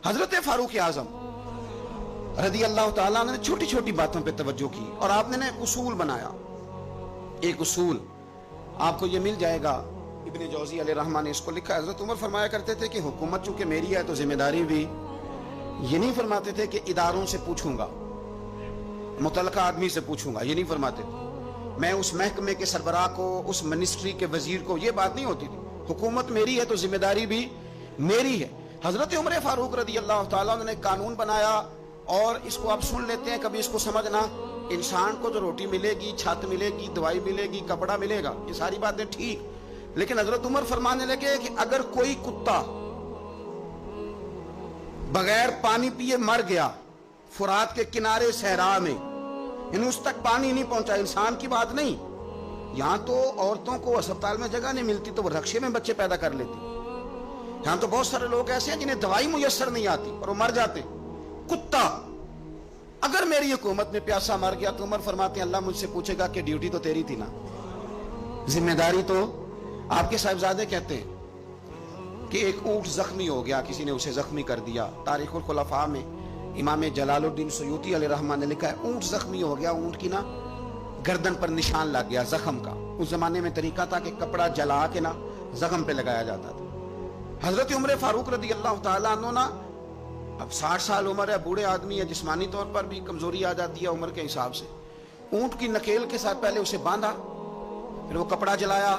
حضرت فاروق اعظم رضی اللہ تعالیٰ نے چھوٹی چھوٹی باتوں پہ توجہ کی اور آپ نے اصول بنایا. ایک اصول آپ کو یہ مل جائے گا, ابن جوزی علیہ رحمہ نے اس کو لکھا. حضرت عمر فرمایا کرتے تھے کہ حکومت چونکہ میری ہے تو ذمہ داری بھی, یہ نہیں فرماتے تھے کہ اداروں سے پوچھوں گا, متعلقہ آدمی سے پوچھوں گا, یہ نہیں فرماتے تھے. میں اس محکمے کے سربراہ کو, اس منسٹری کے وزیر کو, یہ بات نہیں ہوتی تھی. حکومت میری ہے تو ذمہ داری بھی میری ہے. حضرت عمر فاروق رضی اللہ تعالیٰ نے قانون بنایا, اور اس کو آپ سن لیتے ہیں, کبھی اس کو سمجھنا. انسان کو جو روٹی ملے گی, چھت ملے گی, دوائی ملے گی, کپڑا ملے گا, یہ ساری باتیں ٹھیک, لیکن حضرت عمر فرمانے لگے کہ اگر کوئی کتا بغیر پانی پیے مر گیا فرات کے کنارے صحرا میں, یعنی اس تک پانی نہیں پہنچا, انسان کی بات نہیں, یہاں تو عورتوں کو اسپتال میں جگہ نہیں ملتی تو وہ رکشے میں بچے پیدا کر لیتی, یہاں تو بہت سارے لوگ ایسے ہیں جنہیں دوائی میسر نہیں آتی اور وہ مر جاتے. کتا اگر میری حکومت میں پیاسا مر گیا تو عمر فرماتے ہیں اللہ مجھ سے پوچھے گا کہ ڈیوٹی تو تیری تھی نا, ذمہ داری تو آپ کے صاحبزادے کہتے ہیں کہ ایک اونٹ زخمی ہو گیا, کسی نے اسے زخمی کر دیا. تاریخ الخلفاء میں امام جلال الدین سیوطی علیہ رحمہ نے لکھا ہے اونٹ زخمی ہو گیا, اونٹ کی نا گردن پر نشان لگ گیا زخم کا. اس زمانے میں طریقہ تھا کہ کپڑا جلا کے نا زخم پہ لگایا جاتا تھا. حضرت عمر فاروق رضی اللہ تعالیٰ عنہ نا, اب 60 سال عمر ہے, بوڑھے آدمی ہے, جسمانی طور پر بھی کمزوری آ جاتی ہے عمر کے حساب سے. اونٹ کی نکیل کے ساتھ پہلے اسے باندھا, پھر وہ کپڑا جلایا,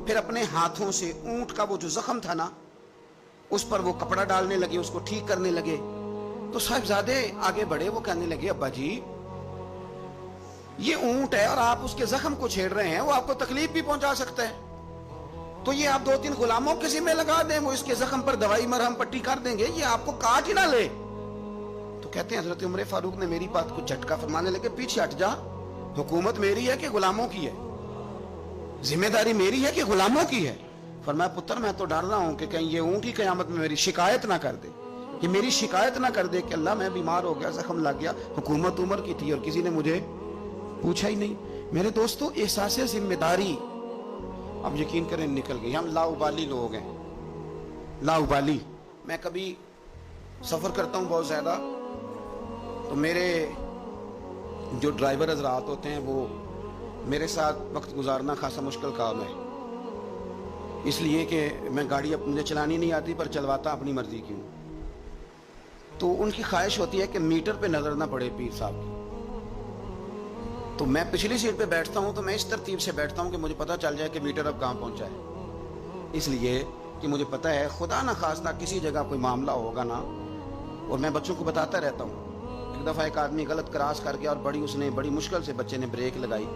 پھر اپنے ہاتھوں سے اونٹ کا وہ جو زخم تھا نا اس پر وہ کپڑا ڈالنے لگے, اس کو ٹھیک کرنے لگے. تو صاحبزادے آگے بڑھے, وہ کہنے لگے ابا جی یہ اونٹ ہے اور آپ اس کے زخم کو چھیڑ رہے ہیں, وہ آپ کو تکلیف بھی پہنچا سکتا ہے, تو یہ آپ 2-3 غلاموں کے ذمہ لگا دیں, وہ اس کے زخم پر دوائی مرہم پٹی کر دیں گے, یہ آپ کو کاٹ ہی نہ لے. تو کہتے ہیں حضرت عمر فاروق نے میری بات کو جھٹکا فرمانے لگے پیچھے ہٹ جا, حکومت میری ہے کہ غلاموں کی ہے, ذمہ داری میری ہے کہ غلاموں کی ہے. فرمایا پتر میں تو ڈر رہا ہوں کہ کہیں یہ اونٹ ہی قیامت میں میری شکایت نہ کر دے, یہ میری شکایت نہ کر دے کہ اللہ میں بیمار ہو گیا, زخم لگ گیا, حکومت عمر کی تھی اور کسی نے مجھے پوچھا ہی نہیں. میرے دوستو احساس ذمہ داری اب یقین کریں نکل گئی. ہم لاؤبالی لوگ ہیں, لاؤبالی. میں کبھی سفر کرتا ہوں بہت زیادہ, تو میرے جو ڈرائیور حضرات ہوتے ہیں وہ میرے ساتھ وقت گزارنا خاصا مشکل کام ہے, اس لیے کہ میں گاڑی مجھے چلانی نہیں آتی پر چلواتا اپنی مرضی کی ہوں. تو ان کی خواہش ہوتی ہے کہ میٹر پہ نظر نہ پڑے پیر صاحب کی. تو میں پچھلی سیٹ پہ بیٹھتا ہوں تو میں اس ترتیب سے بیٹھتا ہوں کہ مجھے پتہ چل جائے کہ میٹر اب کہاں پہنچا ہے, اس لیے کہ مجھے پتہ ہے خدا نہ خواستہ کسی جگہ کوئی معاملہ ہوگا نا, اور میں بچوں کو بتاتا رہتا ہوں. ایک دفعہ ایک آدمی غلط کراس کر گیا اور اس نے بڑی مشکل سے بچے نے بریک لگائی,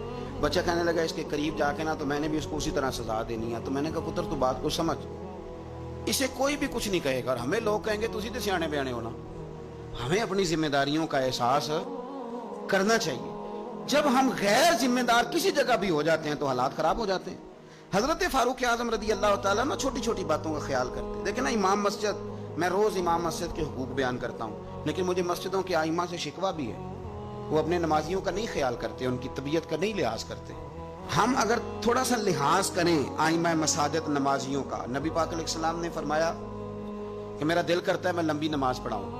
بچہ کہنے لگا اس کے قریب جا کے نا, تو میں نے بھی اس کو اسی طرح سزا دینی ہے. تو میں نے کہا پتر تو بات کو سمجھ, اسے کوئی بھی کچھ نہیں کہے گا, اور ہمیں لوگ کہیں گے تو اسی تے سیانے بیانے ہونا. ہمیں اپنی ذمہ داریوں کا احساس کرنا چاہیے. جب ہم غیر ذمہ دار کسی جگہ بھی ہو جاتے ہیں تو حالات خراب ہو جاتے ہیں. حضرت فاروق اعظم رضی اللہ تعالیٰ نا چھوٹی چھوٹی باتوں کا خیال کرتے. دیکھیں نا امام مسجد, میں روز امام مسجد کے حقوق بیان کرتا ہوں, لیکن مجھے مسجدوں کے ائمہ سے شکوہ بھی ہے, وہ اپنے نمازیوں کا نہیں خیال کرتے, ان کی طبیعت کا نہیں لحاظ کرتے. ہم اگر تھوڑا سا لحاظ کریں ائمہ مساجد نمازیوں کا, نبی پاک علیہ السلام نے فرمایا کہ میرا دل کرتا ہے میں لمبی نماز پڑھاؤں,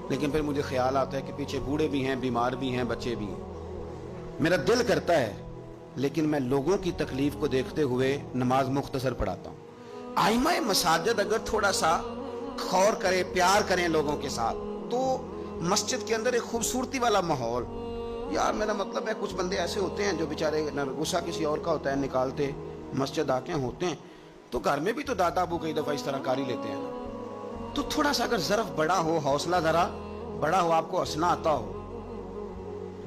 لیکن پھر مجھے خیال آتا ہے کہ پیچھے بوڑھے بھی ہیں, بیمار بھی ہیں, بچے بھی ہیں. میرا دل کرتا ہے لیکن میں لوگوں کی تکلیف کو دیکھتے ہوئے نماز مختصر پڑھاتا ہوں. ائمہ مساجد اگر تھوڑا سا غور کریں, پیار کریں لوگوں کے ساتھ, تو مسجد کے اندر ایک خوبصورتی والا ماحول. یار میرا مطلب ہے کچھ بندے ایسے ہوتے ہیں جو بیچارے غصہ کسی اور کا ہوتا ہے نکالتے مسجد آ کے ہوتے ہیں, تو گھر میں بھی تو دادا ابو کئی دفعہ اس طرح کاری لیتے ہیں نا. تو تھوڑا سا اگر ظرف بڑا ہو, حوصلہ ذرا بڑا ہو, آپ کو ہنسنا آتا ہو.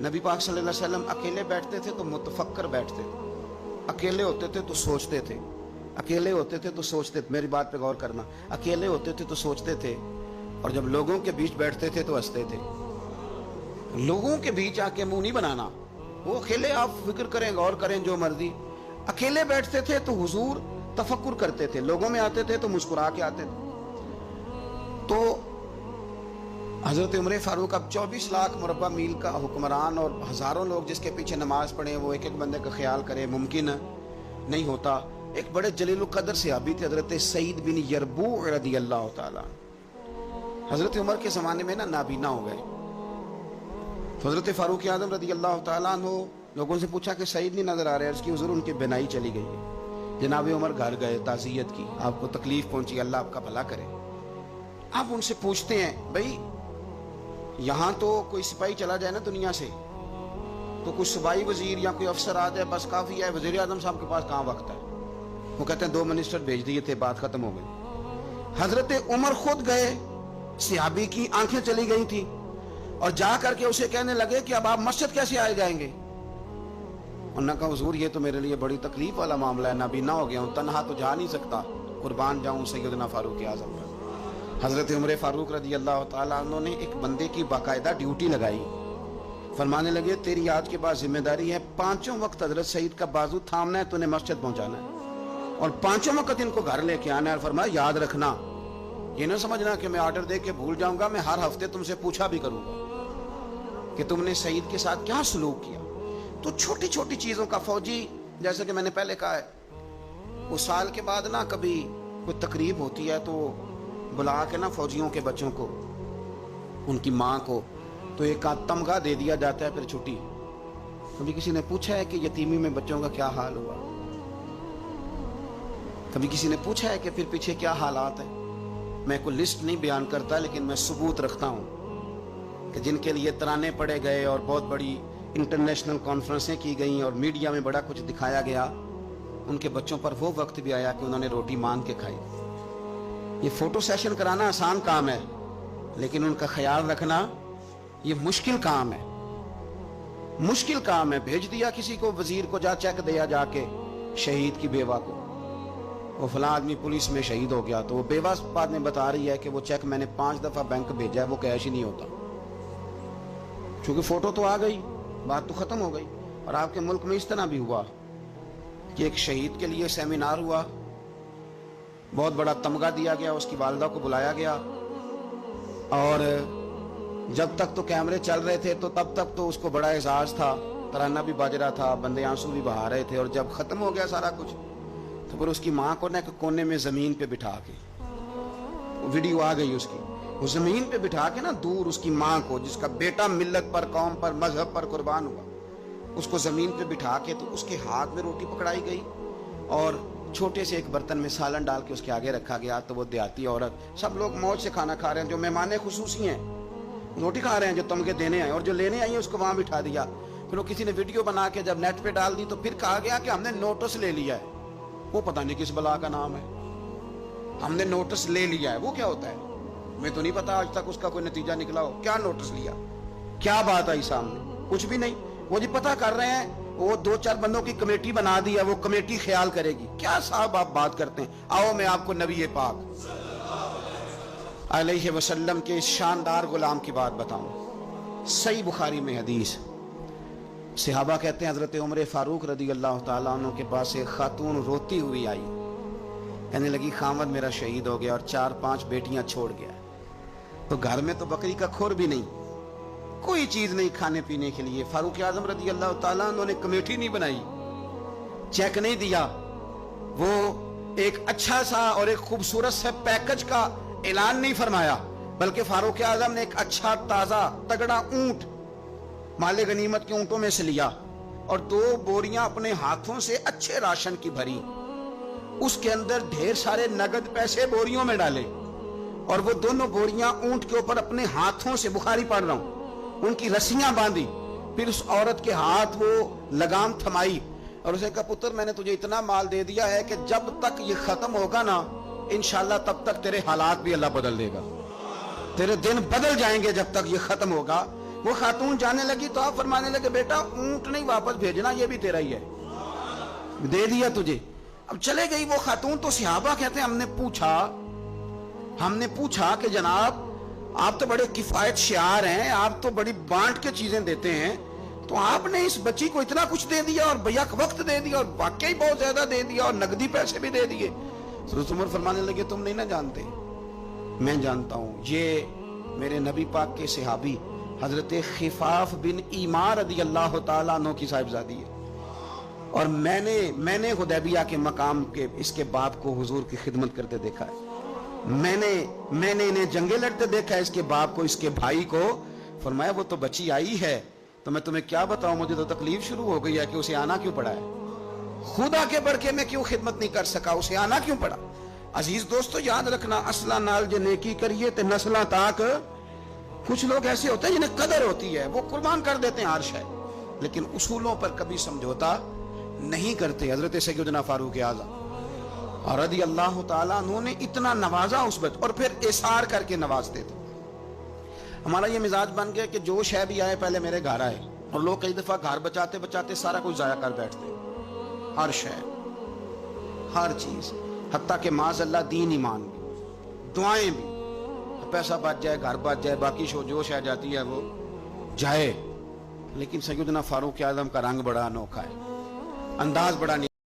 نبی پاک صلی اللہ علیہ وسلم اکیلے بیٹھتے تھے تو متفکر بیٹھتے تھے, اکیلے ہوتے تھے تو سوچتے تھے, اکیلے ہوتے تھے تو سوچتے تھے. میری بات پہ غور کرنا, اکیلے ہوتے تھے تو سوچتے تھے, اور جب لوگوں کے بیچ بیٹھتے تھے تو ہنستے تھے. لوگوں کے بیچ آ کے منہ نہیں بنانا, وہ اکیلے آپ فکر کریں, غور کریں, جو مرضی. اکیلے بیٹھتے تھے تو حضور تفکر کرتے تھے, لوگوں میں آتے تھے تو مسکرا کے آتے تھے. تو حضرت عمر فاروق اب 24 لاکھ مربع میل کا حکمران اور ہزاروں لوگ جس کے پیچھے نماز پڑھیں, وہ ایک ایک بندے کا خیال کرے, ممکن نہیں ہوتا. ایک بڑے جلیل القدر صحابی تھے حضرت سعید بن یربوع رضی اللہ تعالیٰ. حضرت عمر کے زمانے میں نا نابینا ہو گئے. تو حضرت فاروق اعظم رضی اللہ تعالیٰ عنہ لوگوں سے پوچھا کہ سعید نہیں نظر آ رہے. عرض کی حضور ان کی بینائی چلی گئی ہے. جناب عمر گھر گئے, تعزیت کی, آپ کو تکلیف پہنچی, اللہ آپ کا بھلا کرے. آپ ان سے پوچھتے ہیں بھائی یہاں تو کوئی سپاہی چلا جائے نا دنیا سے تو کوئی صوبائی وزیر یا کوئی افسر آ جائے بس کافی ہے, وزیر اعظم صاحب کے پاس کہاں وقت ہے. وہ کہتے ہیں 2 منسٹر بھیج دیے تھے, بات ختم ہو گئی. حضرت عمر خود گئے, صحابی کی آنکھیں چلی گئی تھی, اور جا کر کے اسے کہنے لگے کہ اب آپ مسجد کیسے آئے جائیں گے. انہوں نے کہا حضور یہ تو میرے لیے بڑی تکلیف والا معاملہ ہے, نابینا ہو گیا ہوں, تنہا تو جا نہیں سکتا, قربان جاؤں سیدنا فاروق اعظم پر. حضرت عمر فاروق رضی اللہ تعالیٰ عنہ نے ایک بندے کی باقاعدہ ڈیوٹی لگائی. فرمانے لگے تیری آج کے بعد ذمہ داری ہے 5 وقت حضرت سعید کا بازو تھامنا ہے, تو نے مسجد پہنچانا ہے, اور 5 وقت ان کو گھر لے کے آنا ہے. اور فرمایا یاد رکھنا, یہ نہ سمجھنا کہ میں آرڈر دے کے بھول جاؤں گا, میں ہر ہفتے تم سے پوچھا بھی کروں گا کہ تم نے سعید کے ساتھ کیا سلوک کیا. تو چھوٹی چھوٹی چیزوں کا فوجی, جیسے کہ میں نے پہلے کہا ہے, اس سال کے بعد نا کبھی کوئی تقریب ہوتی ہے تو بلا کے نا فوجیوں کے بچوں کو, ان کی ماں کو, تو ایک تمغہ دے دیا جاتا ہے پھر چھٹی. کبھی کسی نے پوچھا ہے کہ یتیمی میں بچوں کا کیا حال ہوا؟ کبھی کسی نے پوچھا ہے کہ پھر پیچھے کیا حالات ہیں؟ میں کوئی لسٹ نہیں بیان کرتا, لیکن میں ثبوت رکھتا ہوں کہ جن کے لیے ترانے پڑے گئے اور بہت بڑی انٹرنیشنل کانفرنسیں کی گئیں اور میڈیا میں بڑا کچھ دکھایا گیا, ان کے بچوں پر وہ وقت بھی آیا کہ انہوں نے روٹی مانگ کے کھائی. یہ فوٹو سیشن کرانا آسان کام ہے, لیکن ان کا خیال رکھنا یہ مشکل کام ہے. مشکل کام ہے. بھیج دیا کسی کو, وزیر کو, جا چیک دیا جا کے شہید کی بیوہ کو, وہ فلاں آدمی پولیس میں شہید ہو گیا, تو وہ بیوہ بعد میں بتا رہی ہے کہ وہ چیک میں نے 5 دفعہ بینک بھیجا ہے, وہ کیش ہی نہیں ہوتا. چونکہ فوٹو تو آ گئی, بات تو ختم ہو گئی. اور آپ کے ملک میں اس طرح بھی ہوا کہ ایک شہید کے لیے سیمینار ہوا, بہت بڑا تمغہ دیا گیا, اس کی والدہ کو بلایا گیا, اور جب تک تو کیمرے چل رہے تھے تو تب تک تو اس کو بڑا اعزاز تھا, ترانہ بھی بج رہا تھا, بندے آنسو بھی بہا رہے تھے. اور جب ختم ہو گیا سارا کچھ تو پھر اس کی ماں کو نا ایک کونے میں زمین پہ بٹھا کے, ویڈیو آ گئی اس کی, وہ زمین پہ بٹھا کے نا دور اس کی ماں کو, جس کا بیٹا ملت پر, قوم پر, مذہب پر قربان ہوا, اس کو زمین پہ بٹھا کے, تو اس کے ہاتھ میں روٹی پکڑائی گئی اور چھوٹے سے ایک برتن میں سالن ڈال کے اس کے آگے رکھا گیا. تو وہ دیہاتی عورت, سب لوگ موج سے کھانا کھا رہے ہیں, جو مہمان خصوصی ہیں روٹی کھا رہے ہیں, جو تمغے دینے آئے, اور جو لینے آئی ہیں اس کو وہاں بٹھا دیا. پھر وہ کسی نے ویڈیو بنا کے جب نیٹ پہ ڈال دی تو پھر کہا گیا کہ ہم نے نوٹس لے لیا ہے. وہ پتہ نہیں کس بلا کا نام ہے, ہم نے نوٹس لے لیا ہے. وہ کیا ہوتا ہے میں تو نہیں پتا, آج تک اس کا کوئی نتیجہ نکلا ہو. کیا نوٹس لیا, کیا بات آئی سامنے, کچھ بھی نہیں. وہ جی پتہ کر رہے ہیں, وہ 2-4 بندوں کی کمیٹی بنا دی ہے, وہ کمیٹی خیال کرے گی. کیا صاحب آپ بات کرتے ہیں. آؤ میں آپ کو نبی پاک علیہ وسلم کے شاندار غلام کی بات بتاؤں. صحیح بخاری میں حدیث, صحابہ کہتے ہیں حضرت عمر فاروق رضی اللہ تعالیٰ عنہ کے پاس ایک خاتون روتی ہوئی آئی, کہنے لگی خامد میرا شہید ہو گیا اور 4-5 بیٹیاں چھوڑ گیا, تو گھر میں تو بکری کا کھور بھی نہیں, کوئی چیز نہیں کھانے پینے کے لیے. فاروق اعظم رضی اللہ تعالیٰ عنہ نے کمیٹی نہیں بنائی, چیک نہیں دیا, وہ ایک اچھا سا اور ایک خوبصورت سے پیکج کا اعلان نہیں فرمایا, بلکہ فاروق اعظم نے ایک اچھا تازہ تگڑا اونٹ مال غنیمت کے اونٹوں میں سے لیا, اور 2 بوریاں اپنے ہاتھوں سے اچھے راشن کی بھری, اس کے اندر ڈھیر سارے نگد پیسے بوریوں میں ڈالے, اور وہ دونوں بوریاں اونٹ کے اوپر اپنے ہاتھوں سے, بخاری پڑھ رہا ہوں, ان کی رسیاں باندھی. پھر اس عورت کے ہاتھ وہ لگام تھمائی اور اسے کہا پتر میں نے تجھے اتنا مال دے دیا ہے کہ جب تک یہ ختم ہوگا نا انشاءاللہ تب تک تیرے حالات بھی اللہ بدل دے گا, تیرے دن بدل جائیں گے جب تک یہ ختم ہوگا. وہ خاتون جانے لگی تو آپ فرمانے لگے بیٹا اونٹ نہیں واپس بھیجنا, یہ بھی تیرا ہی ہے, دے دیا تجھے. اب چلے گئی وہ خاتون. تو صحابہ کہتے ہیں ہم نے پوچھا کہ جناب آپ تو بڑے کفایت شعار ہیں, آپ تو بڑی بانٹ کے چیزیں دیتے ہیں, تو آپ نے اس بچی کو اتنا کچھ دے دیا اور بیک وقت دے دیا اور واقعی بہت زیادہ دے دیا اور نقدی پیسے بھی دے دیے. حضرت عمر فرمانے لگے تم نہیں نہ جانتے, میں جانتا ہوں. یہ میرے نبی پاک کے صحابی حضرت خفاف بن ایمار رضی اللہ تعالیٰ عنہ کی صاحبزادی ہے, اور میں نے حدیبیہ کے مقام کے اس کے باپ کو حضور کی خدمت کرتے دیکھا ہے. میں نے انہیں جنگیں لڑتے دیکھا ہے، اس کے باپ کو، اس کے بھائی کو. فرمایا وہ تو بچی آئی ہے تو میں تمہیں کیا بتاؤں، مجھے تو تکلیف شروع ہو گئی ہے کہ اسے آنا کیوں پڑا ہے. خدا کے بڑھ کے میں کیوں خدمت نہیں کر سکا، اسے آنا کیوں پڑا. عزیز دوستو یاد رکھنا، اصلہ نال جے نیکی کریے تے نسلاں تاک. کچھ لوگ ایسے ہوتے ہیں جنہیں قدر ہوتی ہے، وہ قربان کر دیتے ہیں ہر شے، لیکن اصولوں پر کبھی سمجھوتا نہیں کرتے. حضرت سیدنا فاروق اعظم رضی اللہ تعالیٰ عنہ نے اتنا نوازا اس بچ، اور پھر اثار کر کے نوازتے تھے. ہمارا یہ مزاج بن گیا کہ جو شے بھی آئے پہلے میرے گھر آئے، اور لوگ کئی دفعہ گھر بچاتے بچاتے سارا کچھ ضائع کر بیٹھتے، ہر شے، ہر چیز، حتیٰ کہ معاذ اللہ دین ایمان بھی، دعائیں بھی. پیسہ بچ جائے، گھر بچ جائے، باقی جو شے جاتی ہے وہ جائے. لیکن سیدنا فاروق اعظم کا رنگ بڑا انوکھا ہے، انداز بڑا